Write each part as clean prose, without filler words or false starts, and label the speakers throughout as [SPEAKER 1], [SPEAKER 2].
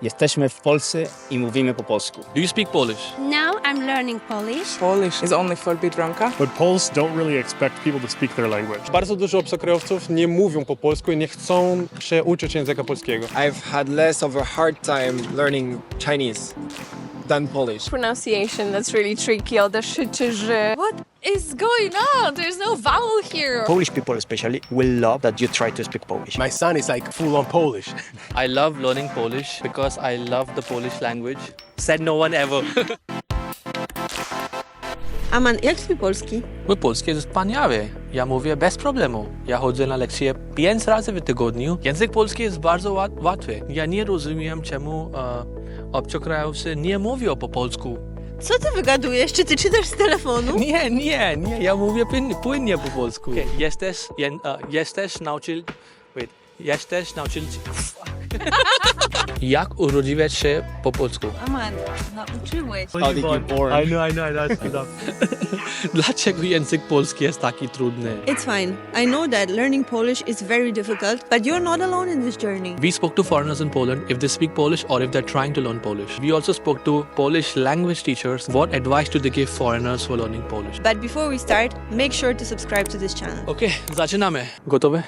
[SPEAKER 1] Jesteśmy w Polsce i mówimy po polsku.
[SPEAKER 2] Do you speak Polish?
[SPEAKER 3] Now I'm learning Polish.
[SPEAKER 4] Polish is only for Biedronka.
[SPEAKER 5] But Poles don't really expect people to speak their language.
[SPEAKER 6] Bardzo dużo obcokrajowców nie mówią po polsku i nie chcą się uczyć języka polskiego.
[SPEAKER 7] I've had less of a hard time learning Chinese than Polish.
[SPEAKER 8] Pronunciation that's really tricky, all the szy czy ży.
[SPEAKER 9] What is going on? There's no vowel here.
[SPEAKER 1] Polish people especially will love that you try to speak Polish.
[SPEAKER 10] My son is like full on Polish.
[SPEAKER 2] I love learning Polish because I love the Polish language. Said no one ever.
[SPEAKER 11] Aman, jak twój polski?
[SPEAKER 2] Mój polski jest wspaniały. Ja mówię bez problemu. Ja chodzę na lekcje 5 razy w tygodniu. Język polski jest bardzo łatwy. Ja nie rozumiem, czemu obcokrajowcy nie mówią po polsku.
[SPEAKER 11] Co ty wygadujesz? Czy ty czytasz z telefonu?
[SPEAKER 2] Nie. Ja mówię płynnie po polsku. Okay. Jesteś nauczyciel... Wait. Jesteś nauczyciel... Jak urodziłeś się po polsku?
[SPEAKER 9] Aman, nauczyłeś.
[SPEAKER 1] How did you born?
[SPEAKER 2] I know. Dlaczego język polski jest taki trudny?
[SPEAKER 11] It's fine. I know that learning Polish is very difficult, but you're not alone in this journey.
[SPEAKER 2] We spoke to foreigners in Poland if they speak Polish or if they're trying to learn Polish. We also spoke to Polish language teachers. What advice do they give foreigners for learning Polish?
[SPEAKER 11] But before we start, make sure to subscribe to this channel.
[SPEAKER 2] Okay, zaczynamy. Gotowe?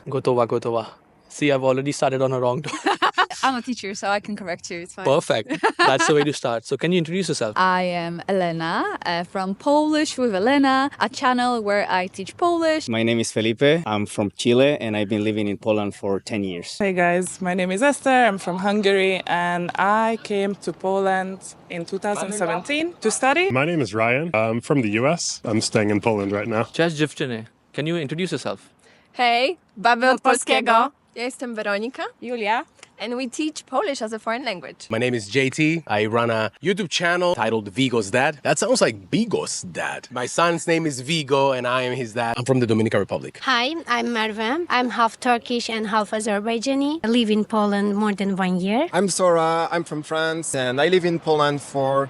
[SPEAKER 9] Gotowa.
[SPEAKER 2] Gotowa. See, I've already started on a wrong note.
[SPEAKER 9] I'm a teacher, so I can correct you. It's fine.
[SPEAKER 2] Perfect. That's the way to start. So can you introduce yourself?
[SPEAKER 9] I am Elena from Polish with Elena, a channel where I teach Polish.
[SPEAKER 1] My name is Felipe. I'm from Chile and I've been living in Poland for 10 years.
[SPEAKER 4] Hey guys, my name is Eszter. I'm from Hungary and I came to Poland in 2017 to study.
[SPEAKER 5] My name is Ryan. I'm from the US. I'm staying in Poland right now.
[SPEAKER 2] Cześć dziewczyny. Can you introduce yourself?
[SPEAKER 8] Hej, baby od polskiego. Ja jestem Weronika.
[SPEAKER 4] Julia.
[SPEAKER 8] And we teach Polish as a foreign language.
[SPEAKER 10] My name is JT. I run a YouTube channel titled Vigo's Dad. That sounds like Bigo's dad. My son's name is Vigo and I am his dad. I'm from the Dominican Republic.
[SPEAKER 3] Hi, I'm Merve. I'm half Turkish and half Azerbaijani. I live in Poland more than 1 year.
[SPEAKER 7] I'm Sora, I'm from France, and I live in Poland for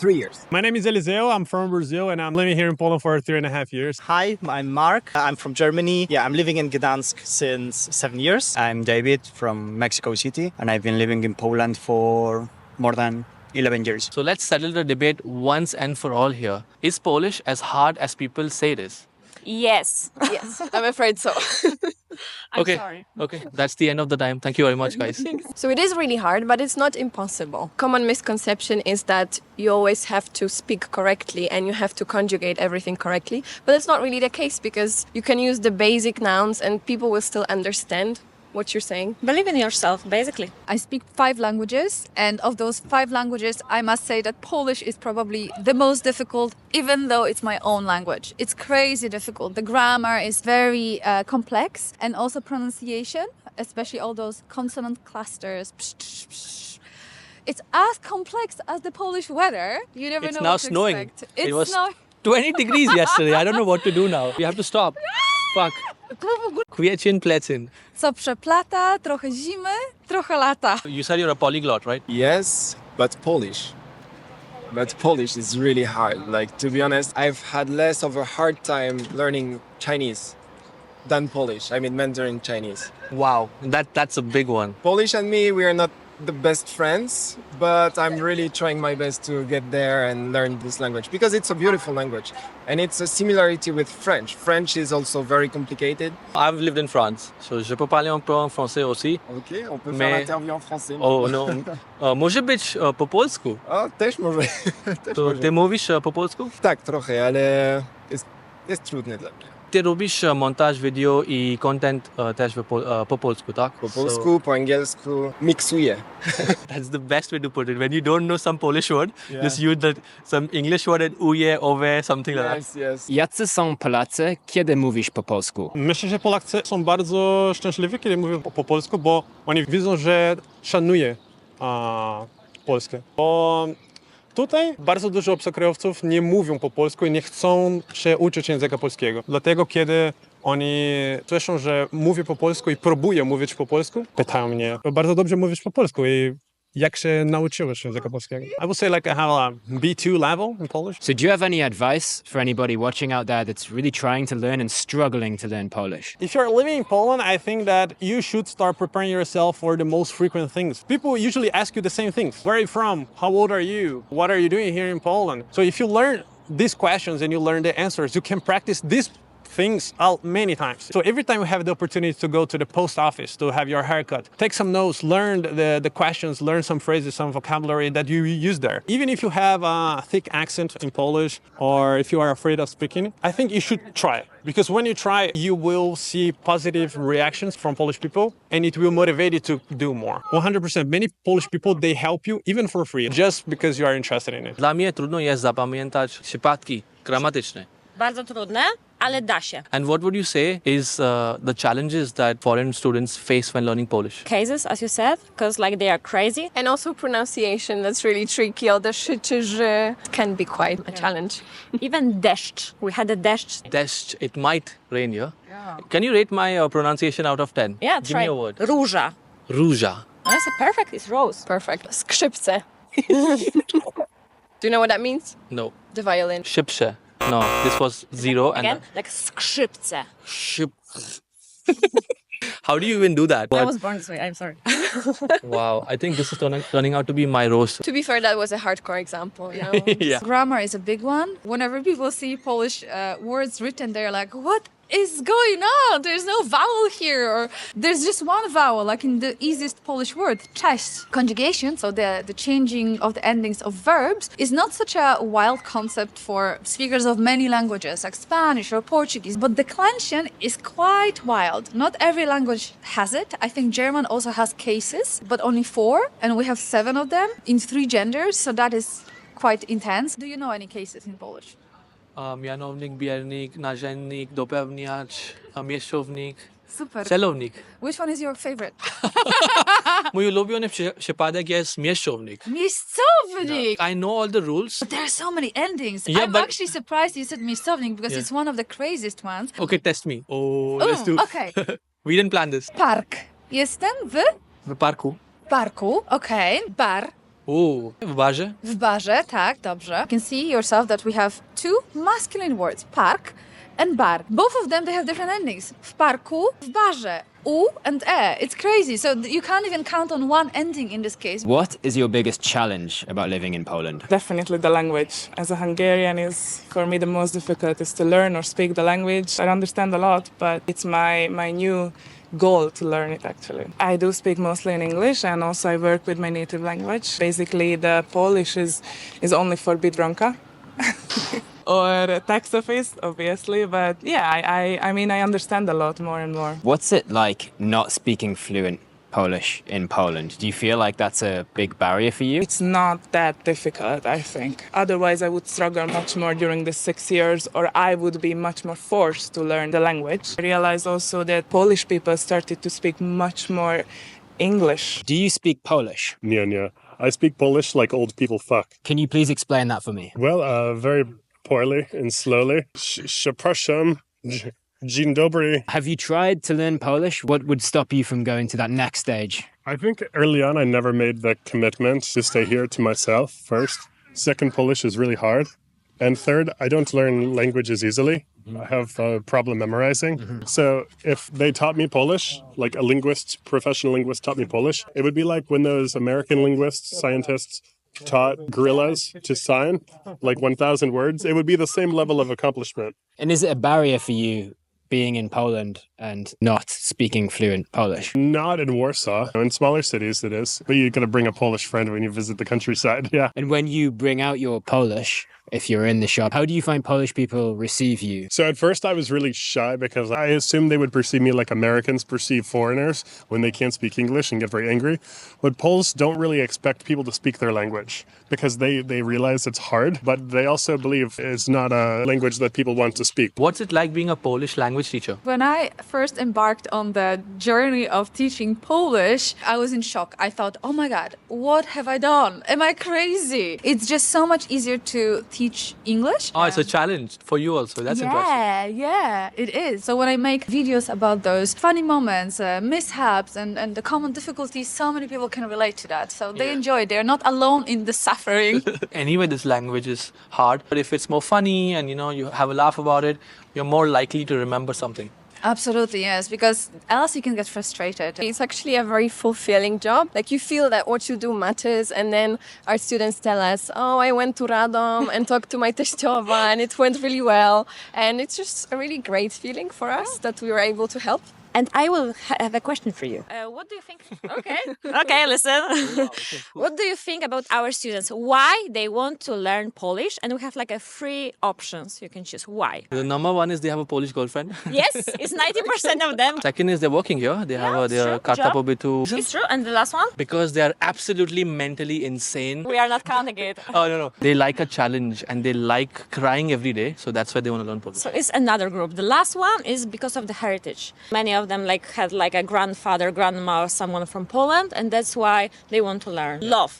[SPEAKER 7] 3 years.
[SPEAKER 6] My name is Eliseo. I'm from Brazil and I'm living here in Poland for 3.5 years.
[SPEAKER 1] Hi, I'm Mark. I'm from Germany. Yeah, I'm living in Gdansk since 7 years. I'm David from Mexico City and I've been living in Poland for more than 11 years.
[SPEAKER 2] So let's settle the debate once and for all here. Is Polish as hard as people say it is?
[SPEAKER 8] Yes, I'm afraid so.
[SPEAKER 9] I'm
[SPEAKER 2] Okay.
[SPEAKER 9] sorry.
[SPEAKER 2] Okay, that's the end of the time. Thank you very much, guys.
[SPEAKER 8] So it is really hard, but it's not impossible. Common misconception is that you always have to speak correctly and you have to conjugate everything correctly. But it's not really the case because you can use the basic nouns and people will still understand what you're saying.
[SPEAKER 11] Believe in yourself, basically.
[SPEAKER 9] I speak 5 languages, and of those 5 languages, I must say that Polish is probably the most difficult, even though it's my own language. It's crazy difficult. The grammar is very complex, and also pronunciation, especially all those consonant clusters. Psh, psh, psh. It's as complex as the Polish weather. You never
[SPEAKER 2] It's
[SPEAKER 9] know
[SPEAKER 2] now
[SPEAKER 9] what to
[SPEAKER 2] snowing.
[SPEAKER 9] expect.
[SPEAKER 2] It was
[SPEAKER 9] snowing.
[SPEAKER 2] 20 degrees yesterday. I don't know what to do now. We have to stop. Fuck. Kwiecień, plecyn.
[SPEAKER 9] Co przeplata, trochę zimy, trochę lata.
[SPEAKER 2] You said you're a polyglot, right?
[SPEAKER 7] Yes, but Polish. But Polish is really hard. Like, to be honest, I've had less of a hard time learning Chinese than Polish. I mean, Mandarin Chinese.
[SPEAKER 2] Wow, that's a big one.
[SPEAKER 7] Polish and me, we are not the best friends, but I'm really trying my best to get there and learn this language because it's a beautiful language and it's a similarity with French. French is also very complicated.
[SPEAKER 2] I've lived in France, so je peux parler un peu en français aussi.
[SPEAKER 7] Ok, on peut
[SPEAKER 2] Mais-
[SPEAKER 7] faire l'interview en français.
[SPEAKER 2] Oh, no. Może być po polsku.
[SPEAKER 7] O, też może. Też
[SPEAKER 2] To
[SPEAKER 7] może.
[SPEAKER 2] ty mówisz po polsku?
[SPEAKER 7] Tak, trochę, ale jest trudne dla mnie.
[SPEAKER 2] Ty robisz montaż video i content też po polsku, tak?
[SPEAKER 7] Po polsku, po angielsku, miksuję.
[SPEAKER 2] So, that's the best way to put it. When you don't know some Polish word,
[SPEAKER 7] Yeah.
[SPEAKER 2] just use some English word and uje, owe, something like that.
[SPEAKER 7] Yes.
[SPEAKER 1] Jacy są Polacy, kiedy mówisz po polsku?
[SPEAKER 6] Myślę, że Polacy są bardzo szczęśliwi, kiedy mówią po polsku, bo oni widzą, że szanuję Polskę. Bo tutaj bardzo dużo obcokrajowców nie mówią po polsku i nie chcą się uczyć języka polskiego. Dlatego kiedy oni słyszą, że mówię po polsku i próbuję mówić po polsku, pytają mnie, bardzo dobrze mówisz po polsku i Jak się nauczyłeś języka polskiego? I would say like I have a B2 level in Polish.
[SPEAKER 12] So do you have any advice for anybody watching out there that's really trying to learn and struggling to learn Polish?
[SPEAKER 6] If you're living in Poland, I think that you should start preparing yourself for the most frequent things. People usually ask you the same things. Where are you from? How old are you? What are you doing here in Poland? So if you learn these questions and you learn the answers, you can practice these things out many times. So every time you have the opportunity to go to the post office to have your haircut, take some notes, learn the questions, learn some phrases, some vocabulary that you use there. Even if you have a thick accent in Polish or if you are afraid of speaking, I think you should try. Because when you try, you will see positive reactions from Polish people and it will motivate you to do more. 100%. Many Polish people, they help you even for free, just because you are interested in it.
[SPEAKER 2] Dla mnie trudno jest zapamiętać przypadki gramatyczne.
[SPEAKER 13] Bardzo trudne, ale da się.
[SPEAKER 2] And what would you say is the challenges that foreign students face when learning Polish?
[SPEAKER 13] Cases, as you said, because like they are crazy.
[SPEAKER 8] And also pronunciation, that's really tricky. All the szy czy ży can be quite a challenge.
[SPEAKER 13] Even deszcz. We had a deszcz.
[SPEAKER 2] Deszcz, it might rain here. Yeah. Can you rate my pronunciation out of 10?
[SPEAKER 13] Yeah,
[SPEAKER 2] Give
[SPEAKER 13] try.
[SPEAKER 2] me a word.
[SPEAKER 13] Róża.
[SPEAKER 2] Róża.
[SPEAKER 13] That's a perfect, it's rose.
[SPEAKER 8] Perfect. Skrzypce. Do you know what that means?
[SPEAKER 2] No.
[SPEAKER 8] The violin.
[SPEAKER 2] Szybsze. No, this was 0.
[SPEAKER 13] Again,
[SPEAKER 2] And
[SPEAKER 13] like skrzypce.
[SPEAKER 2] how do you even do that?
[SPEAKER 13] I was born this way, I'm sorry.
[SPEAKER 2] Wow, I think this is turning out to be my roast.
[SPEAKER 8] To be fair, that was a hardcore example. You know?
[SPEAKER 2] Yeah.
[SPEAKER 9] Grammar is a big one. Whenever people see Polish words written, they're like, what is going on? There's no vowel here. Or there's just one vowel, like in the easiest Polish word, cześć. Conjugation, so the changing of the endings of verbs, is not such a wild concept for speakers of many languages, like Spanish or Portuguese, but declension is quite wild. Not every language has it. I think German also has cases, but only 4, and we have 7 of them in 3 genders, so that is quite intense. Do you know any cases in Polish?
[SPEAKER 2] Mianownik, biernik, narzędnik, dopełniacz, mieszownik,
[SPEAKER 9] Super.
[SPEAKER 2] celownik.
[SPEAKER 9] Which one is your favorite?
[SPEAKER 2] Mój ulubiony przypadek jest mieszownik.
[SPEAKER 9] Miejscownik!
[SPEAKER 2] I know all the rules.
[SPEAKER 9] But there are so many endings.
[SPEAKER 2] Yeah,
[SPEAKER 9] I'm
[SPEAKER 2] but-
[SPEAKER 9] actually surprised you said miejscownik because
[SPEAKER 2] Yeah.
[SPEAKER 9] it's one of the craziest ones.
[SPEAKER 2] Okay, test me. Oh, let's do.
[SPEAKER 9] Okay.
[SPEAKER 2] We didn't plan this.
[SPEAKER 9] Park. Jestem
[SPEAKER 2] W parku.
[SPEAKER 9] parku. Okay. Bar.
[SPEAKER 2] W barze.
[SPEAKER 9] W barze, tak, dobrze. You can see yourself that we have 2 masculine words, park and bar. Both of them, they have different endings. W parku, w barze. U and e. It's crazy. So you can't even count on one ending in this case.
[SPEAKER 12] What is your biggest challenge about living in Poland?
[SPEAKER 4] Definitely the language. As a Hungarian, is for me the most difficult is to learn or speak the language. I understand a lot, but it's my new goal to learn it actually. I do speak mostly in English and also I work with my native language. Basically the Polish is only for Biedronka or tax office obviously, but yeah, I mean I understand a lot more and more.
[SPEAKER 12] What's it like not speaking fluent Polish in Poland? Do you feel like that's a big barrier for you?
[SPEAKER 4] It's not that difficult, I think. Otherwise, I would struggle much more during the 6 years, or I would be much more forced to learn the language. I realized also that Polish people started to speak much more English.
[SPEAKER 12] Do you speak Polish?
[SPEAKER 5] Yeah. I speak Polish like old people fuck.
[SPEAKER 12] Can you please explain that for me?
[SPEAKER 5] Well, very poorly and slowly. Przepraszam. Dzień dobry.
[SPEAKER 12] Have you tried to learn Polish? What would stop you from going to that next stage?
[SPEAKER 5] I think early on I never made the commitment to stay here to myself first. Second, Polish is really hard. And third, I don't learn languages easily. I have a problem memorizing. So if they taught me Polish, like a linguist, professional linguist taught me Polish, it would be like when those American linguists, scientists taught gorillas to sign, like 1,000 words. It would be the same level of accomplishment.
[SPEAKER 12] And is it a barrier for you being in Poland and not speaking fluent Polish?
[SPEAKER 5] Not in Warsaw. In smaller cities it is. But you got to bring a Polish friend when you visit the countryside, yeah.
[SPEAKER 12] And when you bring out your Polish, if you're in the shop, how do you find Polish people receive you?
[SPEAKER 5] So at first I was really shy because I assumed they would perceive me like Americans perceive foreigners when they can't speak English and get very angry. But Poles don't really expect people to speak their language because they realize it's hard, but they also believe it's not a language that people want to speak.
[SPEAKER 2] What's it like being a Polish language teacher?
[SPEAKER 9] When I first embarked on the journey of teaching Polish, I was in shock. I thought, oh my God, what have I done? Am I crazy? It's just so much easier to teach English.
[SPEAKER 2] Oh, it's a challenge for you also. That's impressive.
[SPEAKER 9] Yeah, it is. So when I make videos about those funny moments, mishaps, and the common difficulties, so many people can relate to that. So they enjoy it. They're not alone in the suffering.
[SPEAKER 2] Anyway, this language is hard, but if it's more funny and you have a laugh about it, you're more likely to remember something.
[SPEAKER 9] Absolutely, yes, because else you can get frustrated.
[SPEAKER 8] It's actually a very fulfilling job. Like you feel that what you do matters, and then our students tell us, "Oh, I went to Radzą and talked to my teściowa, and it went really well." And it's just a really great feeling for us that we were able to help.
[SPEAKER 13] And I will have a question for you. What do you think? Okay, okay, listen. What do you think about our students? Why they want to learn Polish? And we have like a free options you can choose. Why?
[SPEAKER 2] The number one is they have a Polish girlfriend.
[SPEAKER 13] Yes, it's 90% of them.
[SPEAKER 2] Second is they're working here. They have their karta pobytu.
[SPEAKER 13] It's true. And the last one?
[SPEAKER 2] Because they are absolutely mentally insane.
[SPEAKER 13] We are not counting it.
[SPEAKER 2] Oh, no. They like a challenge and they like crying every day. So that's why they want to learn Polish.
[SPEAKER 13] So it's another group. The last one is because of the heritage. Many of them had a grandfather, grandma, or someone from Poland, and that's why they want to learn. Love,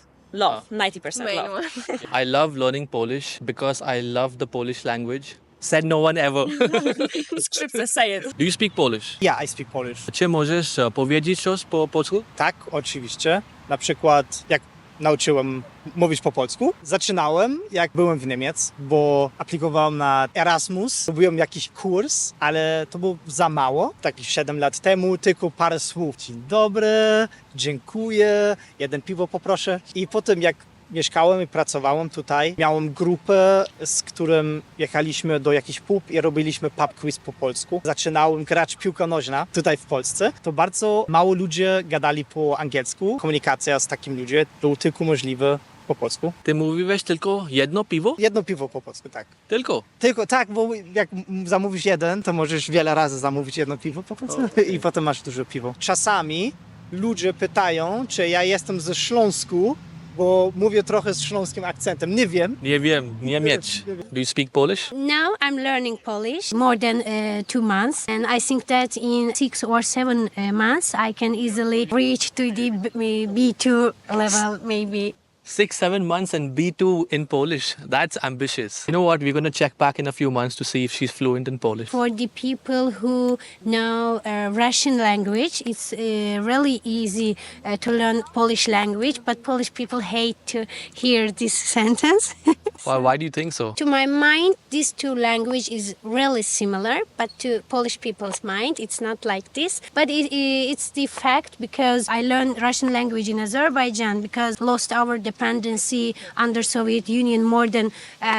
[SPEAKER 13] 90% love.
[SPEAKER 2] I love learning Polish because I love the Polish language. Said no one ever.
[SPEAKER 13] Skrzypce, say it.
[SPEAKER 2] Do you speak Polish?
[SPEAKER 1] Yeah, I speak Polish.
[SPEAKER 2] Czy możesz powiedzieć coś po polsku?
[SPEAKER 1] Tak, oczywiście. Na przykład, jak nauczyłem mówić po polsku. Zaczynałem, jak byłem w Niemiec, bo aplikowałem na Erasmus. Robiłem jakiś kurs, ale to było za mało. Tak 7 lat temu, tylko parę słów. Dzień dobry, dziękuję, jeden piwo poproszę. I potem jak mieszkałem i pracowałem tutaj, miałem grupę, z którym jechaliśmy do jakichś pub i robiliśmy pub quiz po polsku. Zaczynałem grać piłkę nożna tutaj w Polsce. To bardzo mało ludzie gadali po angielsku. Komunikacja z takim ludźmi była tylko możliwa po polsku.
[SPEAKER 2] Ty mówiłeś tylko jedno piwo?
[SPEAKER 1] Jedno piwo po polsku, tak.
[SPEAKER 2] Tylko?
[SPEAKER 1] Tylko, tak, bo jak zamówisz jeden, to możesz wiele razy zamówić jedno piwo po polsku i potem masz dużo piwo. Czasami ludzie pytają, czy ja jestem ze Śląsku, bo mówię trochę z śląskim akcentem. Nie wiem.
[SPEAKER 2] Nie wiem, Niemiec. Do you speak Polish?
[SPEAKER 3] Now I'm learning Polish more than 2 months, and I think that in 6 or 7 months I can easily reach to the B2 level, maybe.
[SPEAKER 2] 6-7 months and B2 in Polish. That's ambitious. You know what? We're going to check back in a few months to see if she's fluent in Polish.
[SPEAKER 3] For the people who know Russian language, it's really easy to learn Polish language, but Polish people hate to hear this sentence.
[SPEAKER 2] Why do you think so?
[SPEAKER 3] To my mind, these two languages is really similar, but to Polish people's mind, it's not like this. But it's the fact because I learned Russian language in Azerbaijan because lost our dependency under Soviet Union more than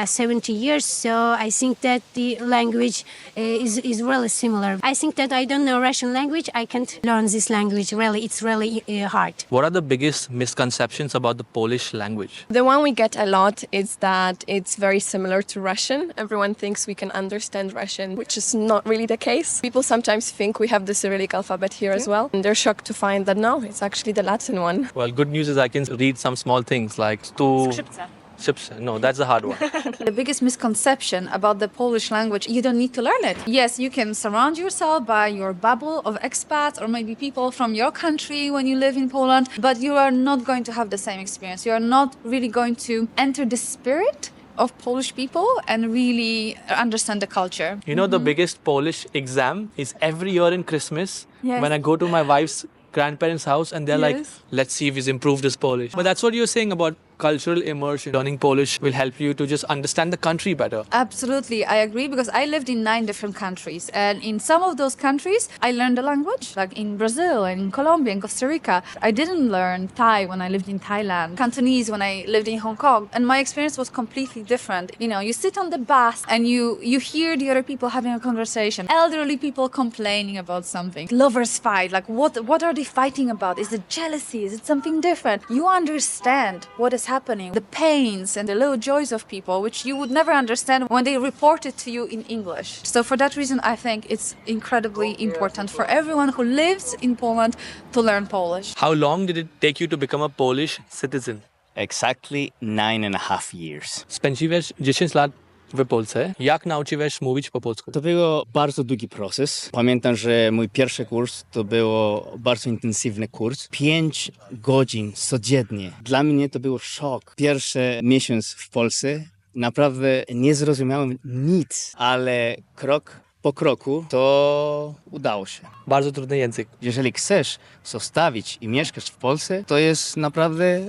[SPEAKER 3] 70 years. So I think that the language is really similar. I think that I don't know Russian language. I can't learn this language. Really, it's really hard.
[SPEAKER 2] What are the biggest misconceptions about the Polish language?
[SPEAKER 8] The one we get a lot is that it's very similar to Russian. Everyone thinks we can understand Russian, which is not really the case. People sometimes think we have the Cyrillic alphabet here as well. And they're shocked to find that no, it's actually the Latin one.
[SPEAKER 2] Well, good news is I can read some small things like Skrzypce. No, that's the hard one.
[SPEAKER 9] The biggest misconception about the Polish language, you don't need to learn it. Yes, you can surround yourself by your bubble of expats or maybe people from your country when you live in Poland, but you are not going to have the same experience. You are not really going to enter the spirit of Polish people and really understand the culture.
[SPEAKER 2] You know, the biggest Polish exam is every year in Christmas when I go to my wife's grandparents' house and they're like, let's see if he's improved his Polish. But that's what you're saying about cultural immersion. Learning Polish will help you to just understand the country better.
[SPEAKER 9] Absolutely, I agree, because I lived in 9 different countries, and in some of those countries I learned the language, like in Brazil and in Colombia and Costa Rica. I didn't learn Thai when I lived in Thailand, Cantonese when I lived in Hong Kong, and my experience was completely different. You know, you sit on the bus and you hear the other people having a conversation, elderly people complaining about something, lovers fight, like what are they fighting about? Is it jealousy? Is it something different? You understand what is happening, the pains and the little joys of people, which you would never understand when they report it to you in English. So for that reason, I think it's incredibly important for everyone who lives in Poland to learn Polish.
[SPEAKER 2] How long did it take you to become a Polish citizen?
[SPEAKER 12] Exactly 9.5 years.
[SPEAKER 2] Spędziłeś 10 lat w Polsce. Jak nauczyłeś mówić po polsku?
[SPEAKER 1] To był bardzo długi proces. Pamiętam, że mój pierwszy kurs to był bardzo intensywny kurs. 5 godzin codziennie. Dla mnie to był szok. Pierwszy miesiąc w Polsce
[SPEAKER 14] Naprawdę nie zrozumiałem nic, ale krok po kroku to udało się.
[SPEAKER 2] Bardzo trudny język.
[SPEAKER 14] Jeżeli chcesz zostawić i mieszkasz w Polsce, to jest naprawdę,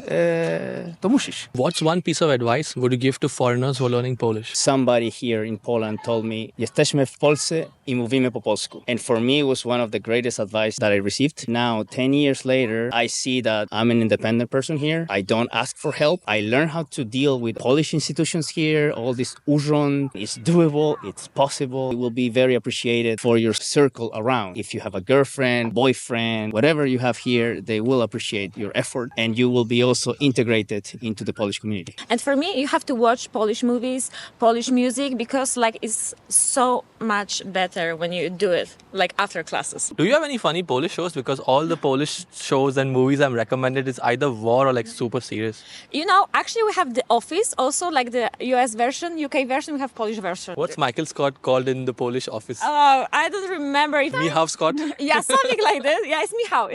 [SPEAKER 14] to musisz.
[SPEAKER 2] What's one piece of advice would you give to foreigners who are learning Polish?
[SPEAKER 14] Somebody here in Poland told me, jesteśmy w Polsce i mówimy po polsku. And for me, it was one of the greatest advice that I received. Now, 10 years later, I see that I'm an independent person here. I don't ask for help. I learn how to deal with Polish institutions here. All this urząd is doable. It's possible. It will be very appreciated for your circle around. If you have a girlfriend, boyfriend, whatever you have here, they will appreciate your effort and you will be also integrated into the Polish community.
[SPEAKER 13] And for me, you have to watch Polish movies, Polish music, because like it's so much better when you do it, like after classes.
[SPEAKER 2] Do you have any funny Polish shows? Because all the Polish shows and movies I'm recommended is either war or like super serious.
[SPEAKER 13] You know, actually we have The Office, also like the US version, UK version, we have Polish version.
[SPEAKER 2] What's Michael Scott called in the Polish Office?
[SPEAKER 13] Oh, I don't remember.
[SPEAKER 2] Michał Scott?
[SPEAKER 13] Yeah, something like this. Yeah, it's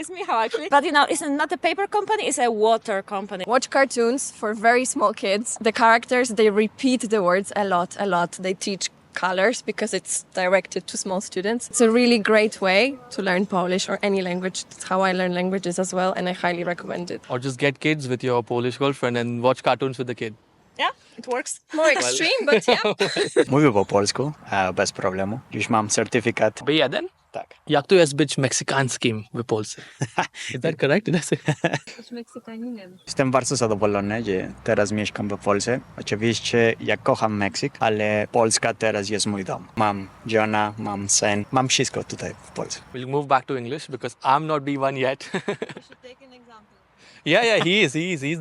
[SPEAKER 13] Michał actually. But you know, it's not a paper company, it's a water company.
[SPEAKER 8] Watch cartoons for very small kids. The characters, they repeat the words a lot. They teach colors because it's directed to small students. It's a really great way to learn Polish or any language. That's how I learn languages as well, and I highly recommend it.
[SPEAKER 2] Or just get kids with your Polish girlfriend and watch cartoons with the kid.
[SPEAKER 13] Yeah, it works.
[SPEAKER 8] More extreme, but yeah.
[SPEAKER 15] Mówię po polsku, bez problemu. Już mam certyfikat.
[SPEAKER 2] B1?
[SPEAKER 15] Tak.
[SPEAKER 2] Jak to jest być meksykańskim w Polsce? Is that correct? Did I say?
[SPEAKER 15] Jestem bardzo zadowolony, że teraz mieszkam w Polsce. Oczywiście ja kocham Meksyk, ale Polska teraz jest mój dom. Mam żonę, mam syn, mam wszystko tutaj w Polsce.
[SPEAKER 2] We'll move back to English because I'm not B1 yet. Yeah, he's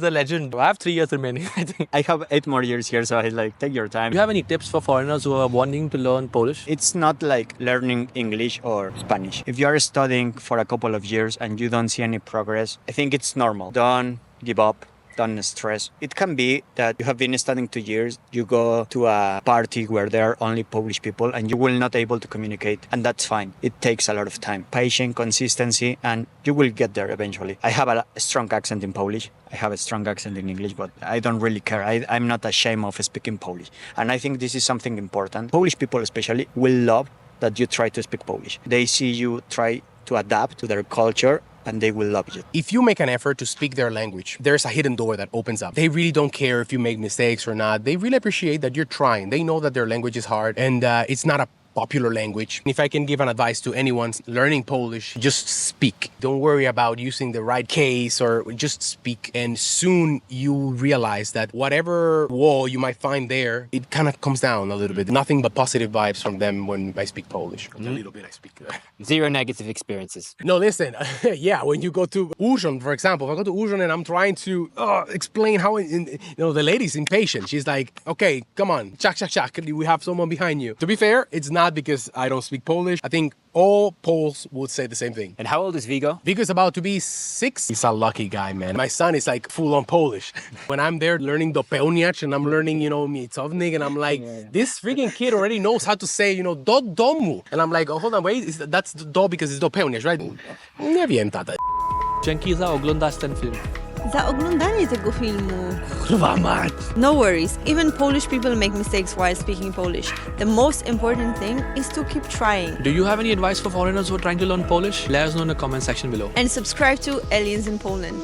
[SPEAKER 2] the legend. I have 3 years remaining, I think.
[SPEAKER 15] I have 8 more years here, so I like, take your time.
[SPEAKER 2] Do you have any tips for foreigners who are wanting to learn Polish?
[SPEAKER 15] It's not like learning English or Spanish. If you are studying for a couple of years and you don't see any progress, I think it's normal. Don't give up. Don't stress. It can be that you have been studying 2 years, you go to a party where there are only Polish people and you will not able to communicate, and that's fine. It takes a lot of time, patience, consistency, and you will get there eventually. I have a strong accent in Polish. I have a strong accent in English, but I don't really care. I'm not ashamed of speaking Polish. And I think this is something important. Polish people especially will love that you try to speak Polish. They see you try to adapt to their culture, and they will love you.
[SPEAKER 10] If you make an effort to speak their language, there's a hidden door that opens up. They really don't care if you make mistakes or not. They really appreciate that you're trying. They know that their language is hard and it's not a popular language. If I can give an advice to anyone learning Polish, just speak. Don't worry about using the right case, or just speak, and soon you realize that whatever wall you might find there, it kind of comes down a little bit. Nothing but positive vibes from them when I speak Polish. A little bit I speak.
[SPEAKER 12] Zero negative experiences.
[SPEAKER 10] No, listen. Yeah, when you go to urząd, for example, if I go to urząd and I'm trying to explain how, the lady's impatient. She's like, okay, come on, chak. We have someone behind you. To be fair, it's not because I don't speak Polish. I think all Poles would say the same thing.
[SPEAKER 12] And how old is Vigo?
[SPEAKER 10] Vigo's about to be 6. He's a lucky guy, man. My son is like full on Polish. When I'm there learning dopełniać and I'm learning, miejscownik, and I'm like, this freaking kid already knows how to say, do domu. And I'm like, oh, hold on, wait, that's do because it's dopełniać, right? Nie wiem, tata.
[SPEAKER 2] Dzięki za oglądać ten film.
[SPEAKER 11] Za oglądanie tego filmu.
[SPEAKER 2] Kurwa mać.
[SPEAKER 11] No worries, even Polish people make mistakes while speaking Polish. The most important thing is to keep trying.
[SPEAKER 2] Do you have any advice for foreigners who are trying to learn Polish? Let us know in the comment section below.
[SPEAKER 11] And subscribe to Aliens in Poland.